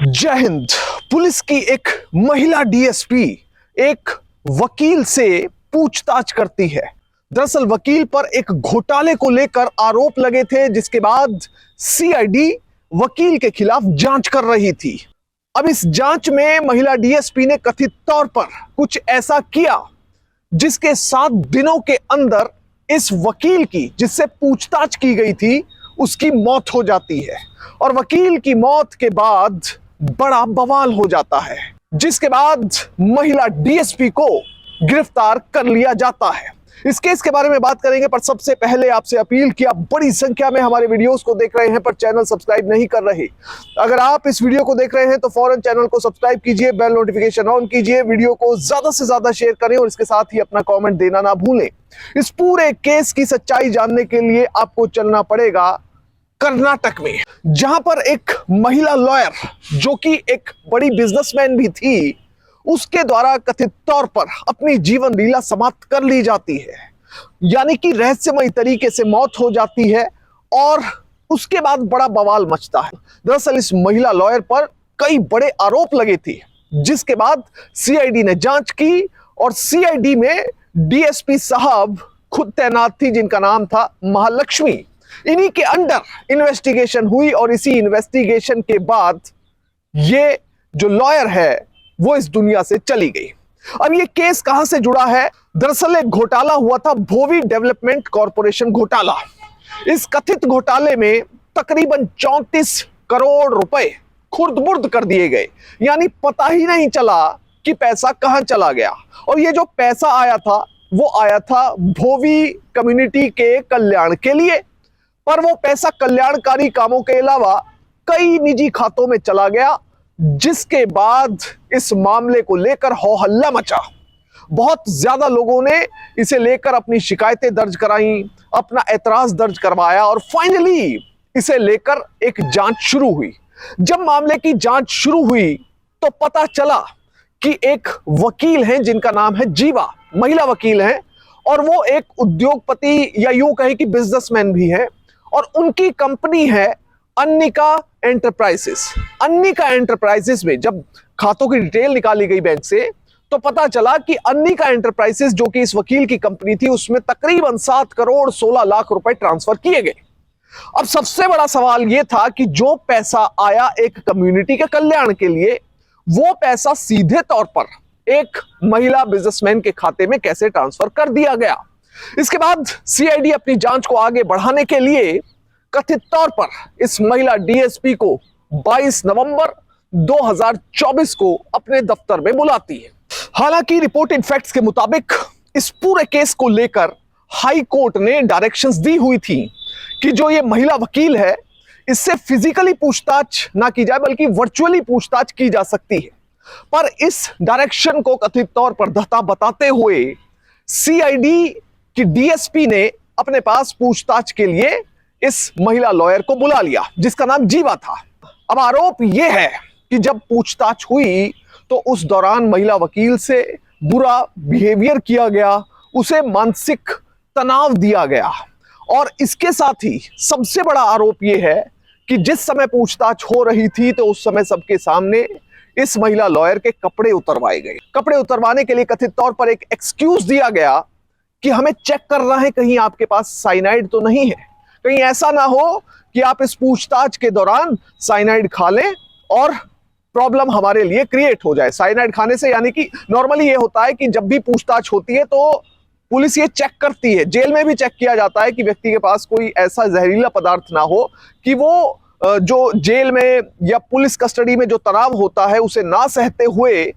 जय हिंद। पुलिस की एक महिला डीएसपी एक वकील से पूछताछ करती है। दरअसल वकील पर एक घोटाले को लेकर आरोप लगे थे, जिसके बाद सीआईडी वकील के खिलाफ जांच कर रही थी। अब इस जांच में महिला डीएसपी ने कथित तौर पर कुछ ऐसा किया जिसके 7 दिनों के अंदर इस वकील की, जिससे पूछताछ की गई थी, उसकी मौत हो जाती है। और वकील की मौत के बाद बड़ा बवाल हो जाता है, जिसके बाद महिला डीएसपी को गिरफ्तार कर लिया जाता है। इस केस के बारे में बात करेंगे, पर सबसे पहले आपसे अपील कि आप बड़ी संख्या में हमारे वीडियोस को देख रहे हैं पर चैनल सब्सक्राइब नहीं कर रहे। अगर आप इस वीडियो को देख रहे हैं तो फौरन चैनल को सब्सक्राइब कीजिए, बेल नोटिफिकेशन ऑन कीजिए, वीडियो को ज्यादा से ज्यादा शेयर करें और इसके साथ ही अपना कमेंट देना ना भूलें। इस पूरे केस की सच्चाई जानने के लिए आपको चलना पड़ेगा कर्नाटक में, जहां पर एक महिला लॉयर, जो कि एक बड़ी बिजनेसमैन भी थी, उसके द्वारा कथित तौर पर अपनी जीवन लीला समाप्त कर ली जाती है। यानी कि रहस्यमय तरीके से मौत हो जाती है और उसके बाद बड़ा बवाल मचता है। दरअसल इस महिला लॉयर पर कई बड़े आरोप लगे थे, जिसके बाद सीआईडी ने जांच की और सीआईडी में डीएसपी साहब खुद तैनात थी, जिनका नाम था महालक्ष्मी। इन्हीं के अंडर इन्वेस्टिगेशन हुई और इसी इन्वेस्टिगेशन के बाद ये जो लॉयर है वो इस दुनिया से चली गई। अब ये केस कहां से जुड़ा है? दरअसल एक घोटाला हुआ था, भोवी डेवलपमेंट कॉरपोरेशन घोटाला। इस कथित घोटाले में तकरीबन 34 करोड़ रुपए खुर्द-बुर्द कर दिए गए, यानी पता ही नहीं चला कि पैसा कहां चला गया। और ये जो पैसा आया था वो आया था भोवी कम्युनिटी के कल्याण के लिए, पर वो पैसा कल्याणकारी कामों के अलावा कई निजी खातों में चला गया, जिसके बाद इस मामले को लेकर हो हल्ला मचा। बहुत ज्यादा लोगों ने इसे लेकर अपनी शिकायतें दर्ज कराई, अपना एतराज दर्ज करवाया और फाइनली इसे लेकर एक जांच शुरू हुई। जब मामले की जांच शुरू हुई तो पता चला कि एक वकील हैं जिनका नाम है जीवा, महिला वकील हैं, और वो एक उद्योगपति या यूं कहें कि बिजनेसमैन भी है, और उनकी कंपनी है अन्निका एंटरप्राइजेस। अन्निका एंटरप्राइजेस में जब खातों की डिटेल निकाली गई बैंक से तो पता चला कि अन्निका एंटरप्राइजेस, जो कि इस वकील की कंपनी थी, उसमें तकरीबन 7 करोड़ 16 लाख रुपए ट्रांसफर किए गए। अब सबसे बड़ा सवाल यह था कि जो पैसा आया एक कम्युनिटी के कल्याण के लिए, वो पैसा सीधे तौर पर एक महिला बिजनेसमैन के खाते में कैसे ट्रांसफर कर दिया गया। इसके बाद सीआईडी अपनी जांच को आगे बढ़ाने के लिए कथित तौर पर इस महिला डीएसपी को 22 नवंबर 2024 को अपने दफ्तर में बुलाती है। हालांकि रिपोर्टेड फैक्ट्स के मुताबिक इस पूरे केस को लेकर हाई कोर्ट ने डायरेक्शंस दी हुई थी कि जो ये महिला वकील है, इससे फिजिकली पूछताछ ना की जाए बल्कि वर्चुअली पूछताछ की जा सकती है। पर इस डायरेक्शन को कथित तौर पर धत्ता बताते हुए सीआईडी कि डीएसपी ने अपने पास पूछताछ के लिए इस महिला लॉयर को बुला लिया, जिसका नाम जीवा था। अब आरोप यह है कि जब पूछताछ हुई तो उस दौरान महिला वकील से बुरा बिहेवियर किया गया, उसे मानसिक तनाव दिया गया। और इसके साथ ही सबसे बड़ा आरोप यह है कि जिस समय पूछताछ हो रही थी तो उस समय सबके सामने इस महिला लॉयर के कपड़े उतरवाए गए। कपड़े उतरवाने के लिए कथित तौर पर एक एक्सक्यूज दिया गया कि हमें चेक करना है कहीं आपके पास साइनाइड तो नहीं है, कहीं ऐसा ना हो कि आप इस पूछताछ के दौरान साइनाइड खा लें और प्रॉब्लम हमारे लिए क्रिएट हो जाए। साइनाइड खाने से, यानी कि नॉर्मली ये होता है कि जब भी पूछताछ होती है तो पुलिस ये चेक करती है, जेल में भी चेक किया जाता है कि व्यक्ति के पास कोई ऐसा जहरीला पदार्थ ना हो कि वो जो जेल में या पुलिस कस्टडी में जो तनाव होता है उसे ना सहते हुए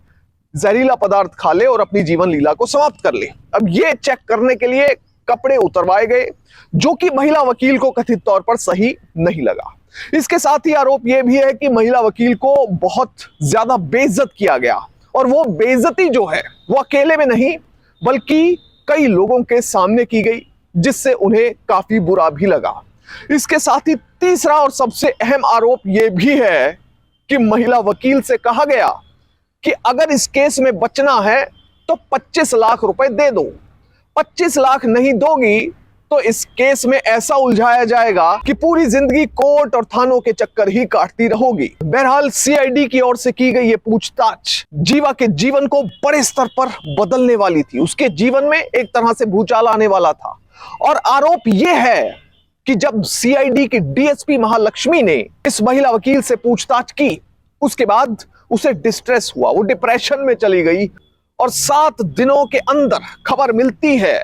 जहरीला पदार्थ खा ले और अपनी जीवन लीला को समाप्त कर ले। अब ये चेक करने के लिए कपड़े उतरवाए गए, जो कि महिला वकील को कथित तौर पर सही नहीं लगा। इसके साथ ही आरोप यह भी है कि महिला वकील को बहुत ज्यादा बेइज्जत किया गया, और वो बेइज्जती जो है वो अकेले में नहीं बल्कि कई लोगों के सामने की गई, जिससे उन्हें काफी बुरा भी लगा। इसके साथ ही तीसरा और सबसे अहम आरोप यह भी है कि महिला वकील से कहा गया कि अगर इस केस में बचना है तो 25 लाख रुपए दे दो, 25 लाख नहीं दोगी तो इस केस में ऐसा उलझाया जाएगा कि पूरी जिंदगी कोर्ट और थानों के चक्कर ही काटती रहोगी। बहरहाल सीआईडी की ओर से की गई ये पूछताछ जीवा के जीवन को बड़े स्तर पर बदलने वाली थी। उसके जीवन में एक तरह से भूचाल आने वाला था। और आरोप यह है कि जब सीआईडी की डीएसपी महालक्ष्मी ने इस महिला वकील से पूछताछ की, उसके बाद उसे डिस्ट्रेस हुआ, वो डिप्रेशन में चली गई और 7 दिनों के अंदर खबर मिलती है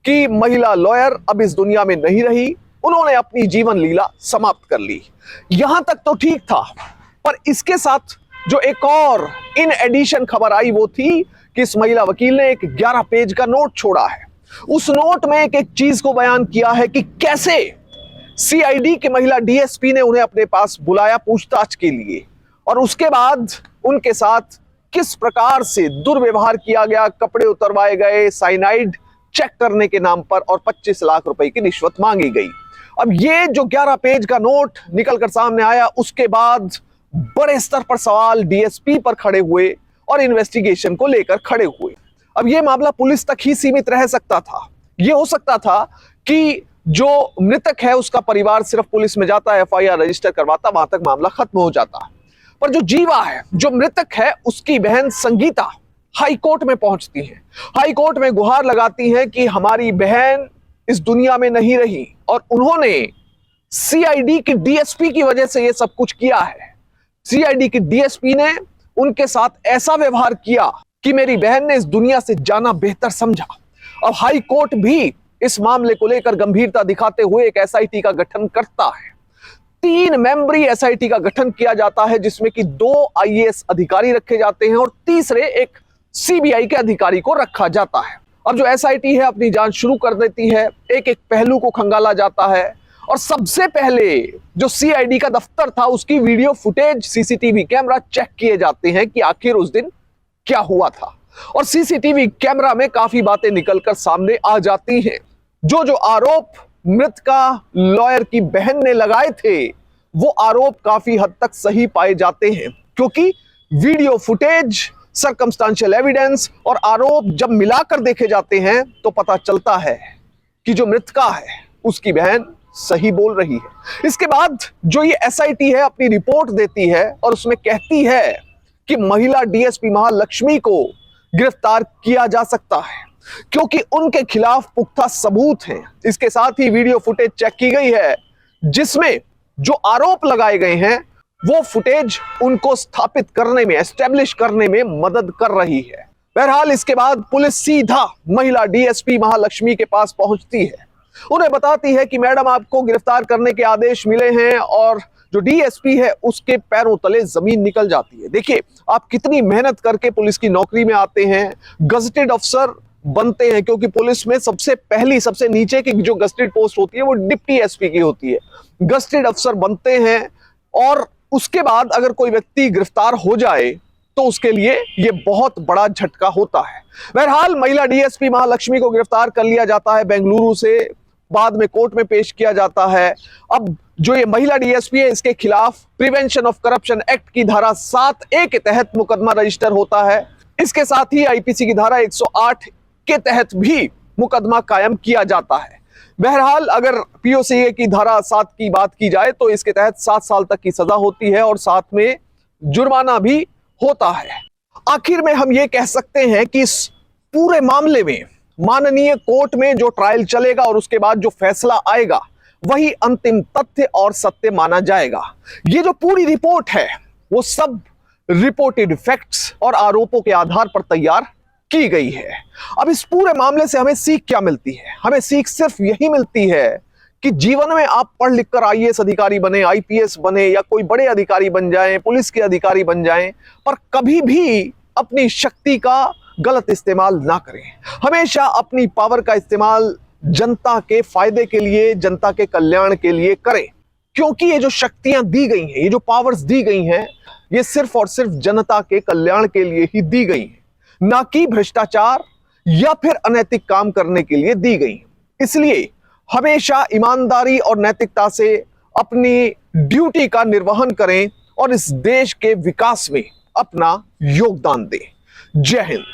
कि महिला लॉयर अब इस दुनिया में नहीं रही। उन्होंने अपनी जीवन लीला समाप्त कर ली। यहां तक तो ठीक था, पर इसके साथ जो एक और इन एडिशन खबर आई वो थी कि इस महिला वकील ने एक 11 पेज का नोट छोड़ा है। उस नोट में एक चीज को बयान किया है कि कैसे सीआईडी के महिला डीएसपी ने उन्हें अपने पास बुलाया पूछताछ के लिए, और उसके बाद उनके साथ किस प्रकार से दुर्व्यवहार किया गया, कपड़े उतरवाए गए, साइनाइड चेक करने के नाम पर, और 25 लाख रुपए की रिश्वत मांगी गई। अब ये जो 11 पेज का नोट निकलकर सामने आया, उसके बाद बड़े स्तर पर सवाल डीएसपी पर खड़े हुए और इन्वेस्टिगेशन को लेकर खड़े हुए। अब ये मामला पुलिस तक ही सीमित रह सकता था। ये हो सकता था कि जो मृतक है उसका परिवार सिर्फ पुलिस में जाता, एफआईआर रजिस्टर करवाता, वहां तक मामला खत्म हो जाता। पर जो जीवा है, जो मृतक है, उसकी बहन संगीता हाई कोर्ट में पहुंचती है। हाई कोर्ट में गुहार लगाती है कि हमारी बहन इस दुनिया में नहीं रही और उन्होंने सीआईडी की डीएसपी की वजह से यह सब कुछ किया है। सीआईडी की डीएसपी ने उनके साथ ऐसा व्यवहार किया कि मेरी बहन ने इस दुनिया से जाना बेहतर समझा। अब हाई कोर्ट भी इस मामले को लेकर गंभीरता दिखाते हुए एक एसआईटी का गठन करता है। 3 मेंबरी एसआईटी का गठन किया जाता है, जिसमें कि 2 आईएएस अधिकारी रखे जाते हैं और तीसरे एक सीबीआई के अधिकारी को रखा जाता है। अब जो एसआईटी है अपनी जांच शुरू कर देती है, एक एक पहलू को खंगाला जाता है और सबसे पहले जो सीआईडी का दफ्तर था उसकी video footage, CCTV camera check किए जाते हैं कि आखिर उस दिन क्या हुआ था। और सीसीटीवी कैमरा में काफी बातें निकलकर सामने आ जाती हैं। जो आरोप मृतका लॉयर की बहन ने लगाए थे, वो आरोप काफी हद तक सही पाए जाते हैं, क्योंकि वीडियो फुटेज, सर्कमस्टेंशियल एविडेंस और आरोप जब मिलाकर देखे जाते हैं तो पता चलता है कि जो मृतका है उसकी बहन सही बोल रही है। इसके बाद जो ये एसआईटी है अपनी रिपोर्ट देती है और उसमें कहती है कि महिला डीएसपी महालक्ष्मी को गिरफ्तार किया जा सकता है क्योंकि उनके खिलाफ पुख्ता सबूत हैं। इसके साथ ही वीडियो फुटेज चेक की गई है जिसमें जो आरोप लगाए गए हैं वो फुटेज उनको स्थापित करने में, एस्टेब्लिश करने में मदद कर रही है। बहरहाल इसके बाद पुलिस सीधा महिला डीएसपी महालक्ष्मी के पास पहुंचती है। उन्हें बताती है कि मैडम आपको गिरफ्तार करने के आदेश मिले हैं, और जो डीएसपी है उसके पैरों तले जमीन निकल जाती है। देखिए आप कितनी मेहनत करके पुलिस की नौकरी में आते हैं, गजेटेड अफसर बनते हैं, क्योंकि पुलिस में सबसे नीचे की जो गजेटेड पोस्ट होती है वो डिप्टी एसपी की होती है। गजेटेड अफसर बनते हैं और उसके बाद अगर कोई व्यक्ति गिरफ्तार हो जाए तो उसके लिए यह बहुत बड़ा झटका होता है। बहरहाल महिला डीएसपी महालक्ष्मी को गिरफ्तार कर लिया जाता है बेंगलुरु से, बाद में कोर्ट में पेश किया जाता है। अब जो ये महिला डीएसपी है इसके खिलाफ प्रिवेंशन ऑफ करप्शन एक्ट की धारा 7A के तहत मुकदमा रजिस्टर होता है। इसके साथ ही आईपीसी की धारा 108 के तहत भी मुकदमा कायम किया जाता है। बहरहाल अगर पीओसीए की धारा 7 की बात की जाए तो इसके तहत 7 साल तक की सजा होती है और साथ में जुर्माना भी होता है। आखिर में हम ये कह सकते हैं कि इस पूरे मामले में माननीय कोर्ट में जो ट्रायल चलेगा और उसके बाद जो फैसला आएगा वही अंतिम तथ्य और सत्य माना जाएगा। ये जो पूरी रिपोर्ट है वो सब रिपोर्टेड फैक्ट्स और आरोपों के आधार पर तैयार की गई है। अब इस पूरे मामले से हमें सीख क्या मिलती है? हमें सीख सिर्फ यही मिलती है कि जीवन में आप पढ़ लिख कर आईएएस अधिकारी बने, आईपीएस बने या कोई बड़े अधिकारी बन जाएं, पुलिस के अधिकारी बन जाएं, पर कभी भी अपनी शक्ति का गलत इस्तेमाल ना करें। हमेशा अपनी पावर का इस्तेमाल जनता के फायदे के लिए, जनता के कल्याण के लिए करें, क्योंकि ये जो शक्तियां दी गई हैं, ये जो पावर्स दी गई हैं, ये सिर्फ और सिर्फ जनता के कल्याण के लिए ही दी गई हैं, ना कि भ्रष्टाचार या फिर अनैतिक काम करने के लिए दी गई। इसलिए हमेशा ईमानदारी और नैतिकता से अपनी ड्यूटी का निर्वहन करें और इस देश के विकास में अपना योगदान दें। जय हिंद।